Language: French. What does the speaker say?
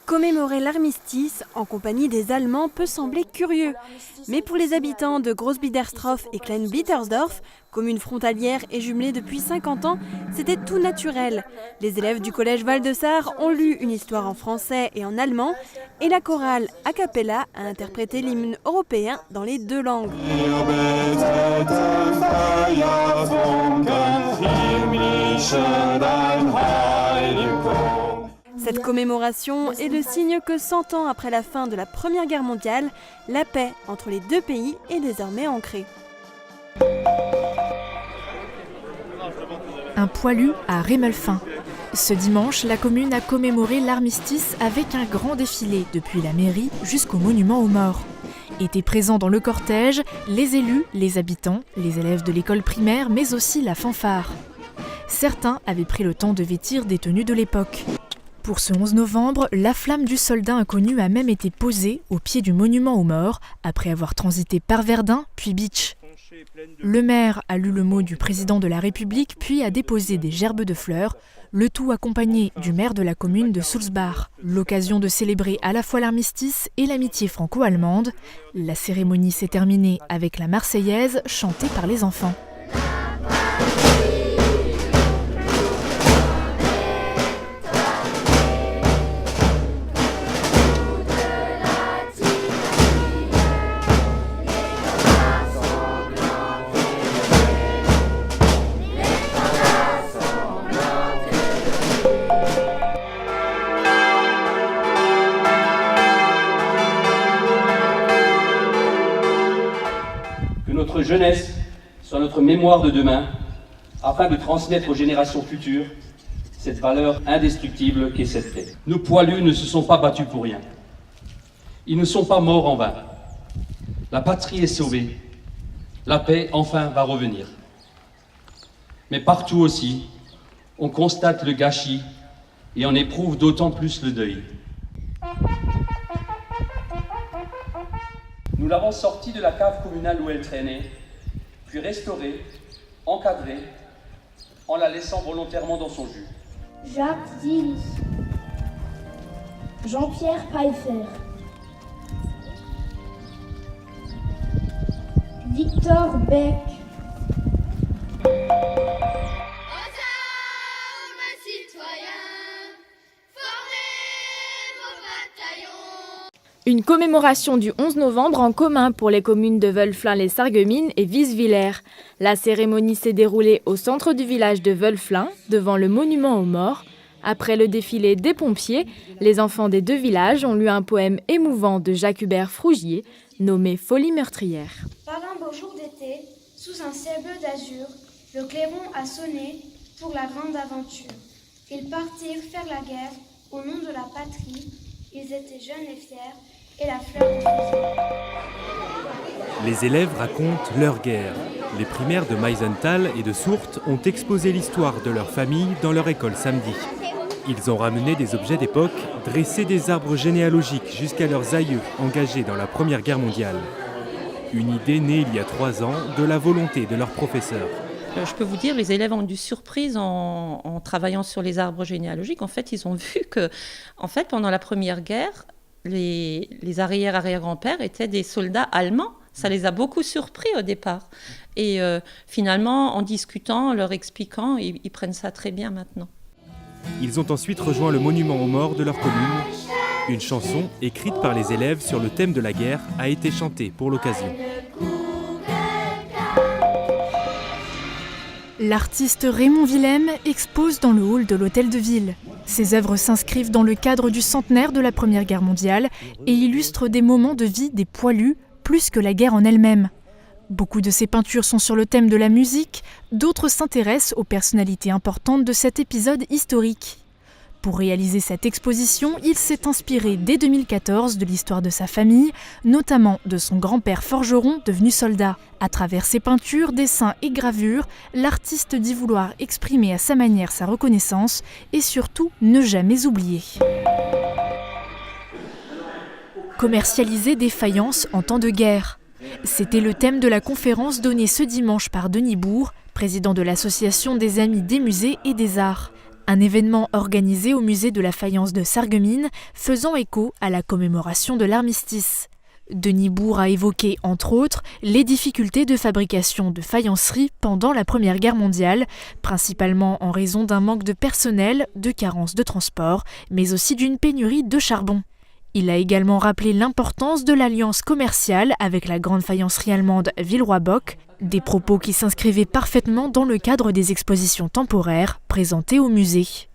Commémorer l'armistice en compagnie des Allemands peut sembler curieux. Mais pour les habitants de Großbiedersdorf et Klein-Blittersdorf, commune frontalière et jumelée depuis 50 ans, c'était tout naturel. Les élèves du collège Val-de-Sarre ont lu une histoire en français et en allemand, et la chorale a cappella a interprété l'hymne européen dans les deux langues. Cette commémoration est le signe que 100 ans après la fin de la Première Guerre mondiale, la paix entre les deux pays est désormais ancrée. Un poilu à Rémelfin. Ce dimanche, la commune a commémoré l'armistice avec un grand défilé depuis la mairie jusqu'au monument aux morts. Étaient présents dans le cortège les élus, les habitants, les élèves de l'école primaire, mais aussi la fanfare. Certains avaient pris le temps de vêtir des tenues de l'époque. Pour ce 11 novembre, la flamme du soldat inconnu a même été posée au pied du monument aux morts, après avoir transité par Verdun puis Bitche. Le maire a lu le mot du président de la République, puis a déposé des gerbes de fleurs, le tout accompagné du maire de la commune de Sulzbach. L'occasion de célébrer à la fois l'armistice et l'amitié franco-allemande. La cérémonie s'est terminée avec la Marseillaise chantée par les enfants. Notre jeunesse soit notre mémoire de demain, afin de transmettre aux générations futures cette valeur indestructible qu'est cette paix. Nos poilus ne se sont pas battus pour rien. Ils ne sont pas morts en vain. La patrie est sauvée. La paix, enfin, va revenir. Mais partout aussi, on constate le gâchis et on éprouve d'autant plus le deuil. Nous l'avons sortie de la cave communale où elle traînait, puis restaurée, encadrée, en la laissant volontairement dans son jus. Jacques Dilly, Jean-Pierre Pfeiffer, Victor Beck, Une commémoration du 11 novembre en commun pour les communes de Wölflin-les-Sarreguemines et Wieswiller. La cérémonie s'est déroulée au centre du village de Wölflin, devant le monument aux morts. Après le défilé des pompiers, les enfants des deux villages ont lu un poème émouvant de Jacques-Hubert Frougier, nommé Folie meurtrière. Par un beau jour d'été, sous un ciel bleu d'azur, le clairon a sonné pour la grande aventure. Ils partirent faire la guerre au nom de la patrie. Ils étaient jeunes et fiers, et la fleur du fusil. Les élèves racontent leur guerre. Les primaires de Meisenthal et de Sourtes ont exposé l'histoire de leur famille dans leur école samedi. Ils ont ramené des objets d'époque, dressé des arbres généalogiques jusqu'à leurs aïeux engagés dans la Première Guerre mondiale. Une idée née il y a 3 ans de la volonté de leurs professeurs. Je peux vous dire, les élèves ont eu surprise en travaillant sur les arbres généalogiques. En fait, ils ont vu que, pendant la Première Guerre, les arrière-arrière-grands-pères étaient des soldats allemands. Ça les a beaucoup surpris au départ. Et finalement, en discutant, leur expliquant, ils prennent ça très bien maintenant. Ils ont ensuite rejoint le monument aux morts de leur commune. Une chanson, écrite par les élèves sur le thème de la guerre, a été chantée pour l'occasion. L'artiste Raymond Willem expose dans le hall de l'Hôtel de Ville. Ses œuvres s'inscrivent dans le cadre du centenaire de la Première Guerre mondiale et illustrent des moments de vie des poilus plus que la guerre en elle-même. Beaucoup de ses peintures sont sur le thème de la musique, d'autres s'intéressent aux personnalités importantes de cet épisode historique. Pour réaliser cette exposition, il s'est inspiré dès 2014 de l'histoire de sa famille, notamment de son grand-père forgeron devenu soldat. À travers ses peintures, dessins et gravures, l'artiste dit vouloir exprimer à sa manière sa reconnaissance et surtout ne jamais oublier. Commercialiser des faïences en temps de guerre. C'était le thème de la conférence donnée ce dimanche par Denis Bourg, président de l'Association des Amis des Musées et des Arts. Un événement organisé au musée de la faïence de Sarreguemines, faisant écho à la commémoration de l'armistice. Denis Bourg a évoqué, entre autres, les difficultés de fabrication de faïencerie pendant la Première Guerre mondiale, principalement en raison d'un manque de personnel, de carences de transport, mais aussi d'une pénurie de charbon. Il a également rappelé l'importance de l'alliance commerciale avec la grande faïencerie allemande Villeroy-Bock, des propos qui s'inscrivaient parfaitement dans le cadre des expositions temporaires présentées au musée.